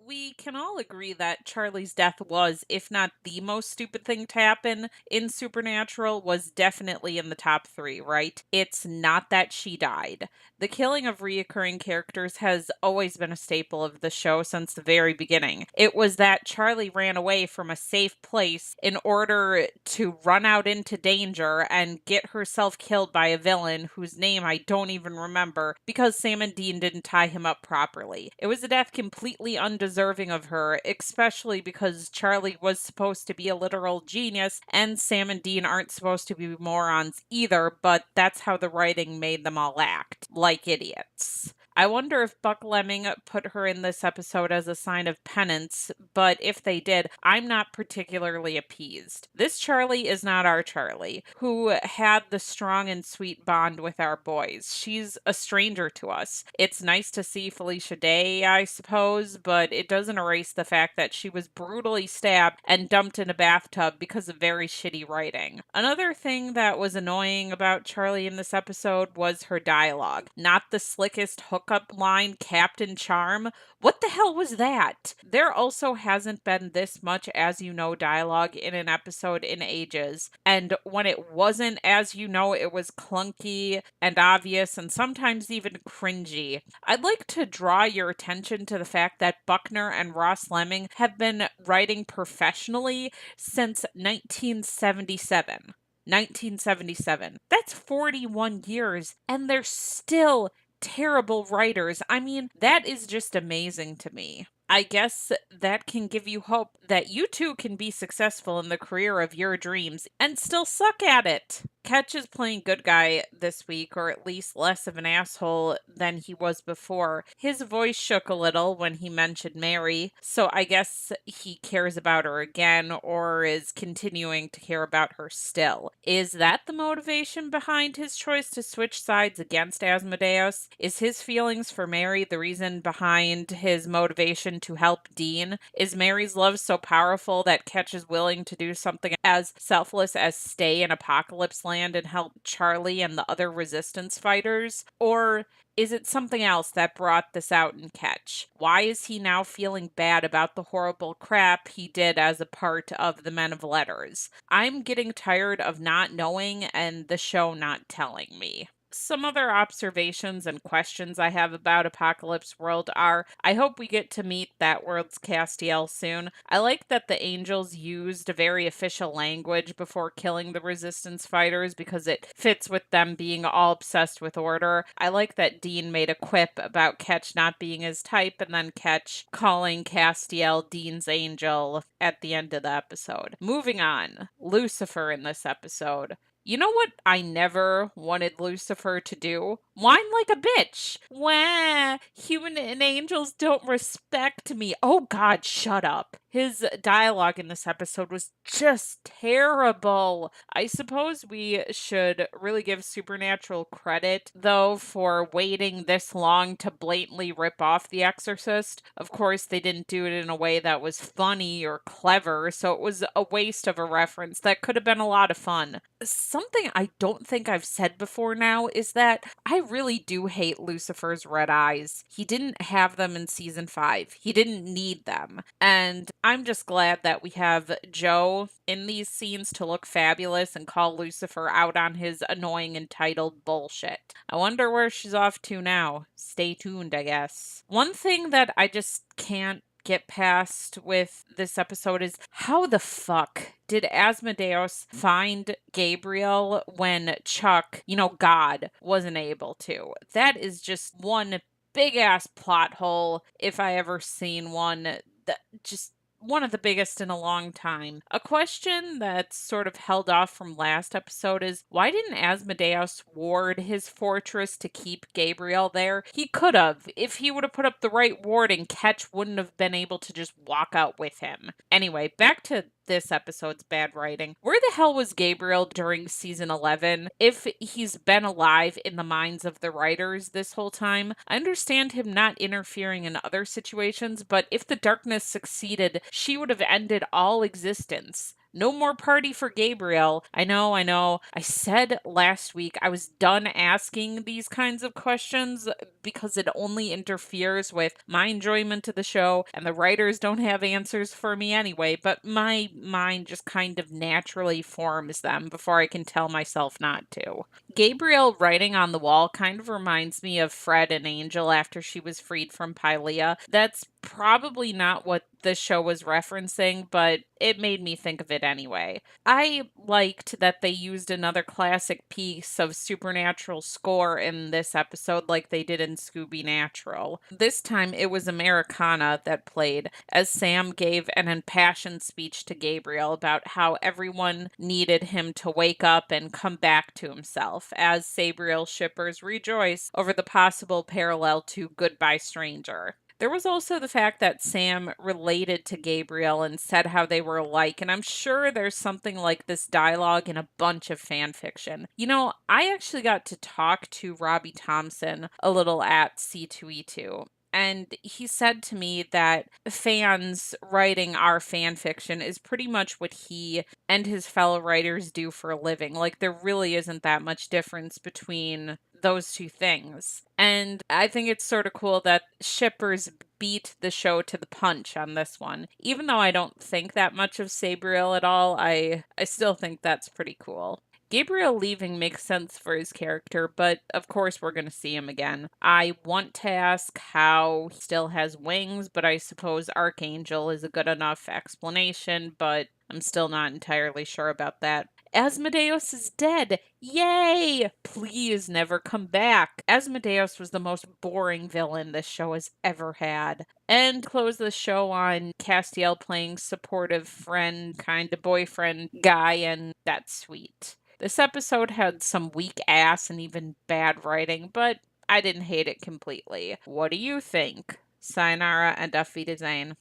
We can all agree that Charlie's death was, if not the most stupid thing to happen in Supernatural, was definitely in the top three, right? It's not that she died. The killing of reoccurring characters has always been a staple of the show since the very beginning. It was that Charlie ran away from a safe place in order to run out into danger and get herself killed by a villain whose name I don't even remember because Sam and Dean didn't tie him up properly. It was a death completely undeserving of her, especially because Charlie was supposed to be a literal genius and Sam and Dean aren't supposed to be morons either, but that's how the writing made them all act like idiots. I wonder if Buck Lemming put her in this episode as a sign of penance, but if they did, I'm not particularly appeased. This Charlie is not our Charlie, who had the strong and sweet bond with our boys. She's a stranger to us. It's nice to see Felicia Day, I suppose, but it doesn't erase the fact that she was brutally stabbed and dumped in a bathtub because of very shitty writing. Another thing that was annoying about Charlie in this episode was her dialogue. Not the slickest hookup line, Captain Charm. What the hell was that? There also hasn't been this much as you know dialogue in an episode in ages. And when it wasn't as you know, it was clunky and obvious and sometimes even cringy. I'd like to draw your attention to the fact that Buckner and Ross Lemming have been writing professionally since 1977. 1977. That's 41 years, and they're still terrible writers. I mean, that is just amazing to me. I guess that can give you hope that you too can be successful in the career of your dreams and still suck at it. Ketch is playing good guy this week, or at least less of an asshole than he was before. His voice shook a little when he mentioned Mary, so I guess he cares about her again, or is continuing to care about her still. Is that the motivation behind his choice to switch sides against Asmodeus? Is his feelings for Mary the reason behind his motivation to help Dean? Is Mary's love so powerful that Ketch is willing to do something as selfless as stay in Apocalypse Land and help Charlie and the other resistance fighters? Or is it something else that brought this out in Ketch? Why is he now feeling bad about the horrible crap he did as a part of the Men of Letters? I'm getting tired of not knowing and the show not telling me. Some other observations and questions I have about Apocalypse World are I hope we get to meet that world's Castiel soon. I like that the angels used a very official language before killing the resistance fighters because it fits with them being all obsessed with order. I like that Dean made a quip about Ketch not being his type and then Ketch calling Castiel Dean's angel at the end of the episode. Moving on, Lucifer in this episode. You know what I never wanted Lucifer to do? Whine like a bitch. Wah, human and angels don't respect me. Oh God, shut up. His dialogue in this episode was just terrible. I suppose we should really give Supernatural credit, though, for waiting this long to blatantly rip off The Exorcist. Of course, they didn't do it in a way that was funny or clever, so it was a waste of a reference that could have been a lot of fun. Something I don't think I've said before now is that I really do hate Lucifer's red eyes. He didn't have them in season 5. He didn't need them. And I'm just glad that we have Joe in these scenes to look fabulous and call Lucifer out on his annoying entitled bullshit. I wonder where she's off to now. Stay tuned, I guess. One thing that I just can't get past with this episode is how the fuck did Asmodeus find Gabriel when Chuck, God, wasn't able to? That is just one big ass plot hole if I ever seen one. That just one of the biggest in a long time. A question that's sort of held off from last episode is why didn't Asmodeus ward his fortress to keep Gabriel there? He could have. If he would have put up the right warding, Ketch wouldn't have been able to just walk out with him. Anyway, back to this episode's bad writing. Where the hell was Gabriel during season 11? If he's been alive in the minds of the writers this whole time, I understand him not interfering in other situations, but if the darkness succeeded, she would have ended all existence. No more party for Gabriel. I know, I know. I said last week I was done asking these kinds of questions because it only interferes with my enjoyment of the show, and the writers don't have answers for me anyway, but my mind just kind of naturally forms them before I can tell myself not to. Gabriel writing on the wall kind of reminds me of Fred and Angel after she was freed from Pylea. That's probably not what the show was referencing, but it made me think of it anyway. I liked that they used another classic piece of supernatural score in this episode like they did in Scooby Natural. This time it was Americana that played as Sam gave an impassioned speech to Gabriel about how everyone needed him to wake up and come back to himself as Sabriel shippers rejoice over the possible parallel to Goodbye Stranger. There was also the fact that Sam related to Gabriel and said how they were alike, and I'm sure there's something like this dialogue in a bunch of fan fiction. You know, I actually got to talk to Robbie Thompson a little at C2E2. And he said to me that fans writing our fan fiction is pretty much what he and his fellow writers do for a living. Like, there really isn't that much difference between those two things. And I think it's sort of cool that shippers beat the show to the punch on this one. Even though I don't think that much of Sabriel at all, I still think that's pretty cool. Gabriel leaving makes sense for his character, but of course we're going to see him again. I want to ask how he still has wings, but I suppose Archangel is a good enough explanation, but I'm still not entirely sure about that. Asmodeus is dead. Yay! Please never come back. Asmodeus was the most boring villain this show has ever had. And close the show on Castiel playing supportive friend, kind of boyfriend guy, and that's sweet. This episode had some weak ass and even bad writing, but I didn't hate it completely. What do you think? Sayonara and auf Wiedersehen.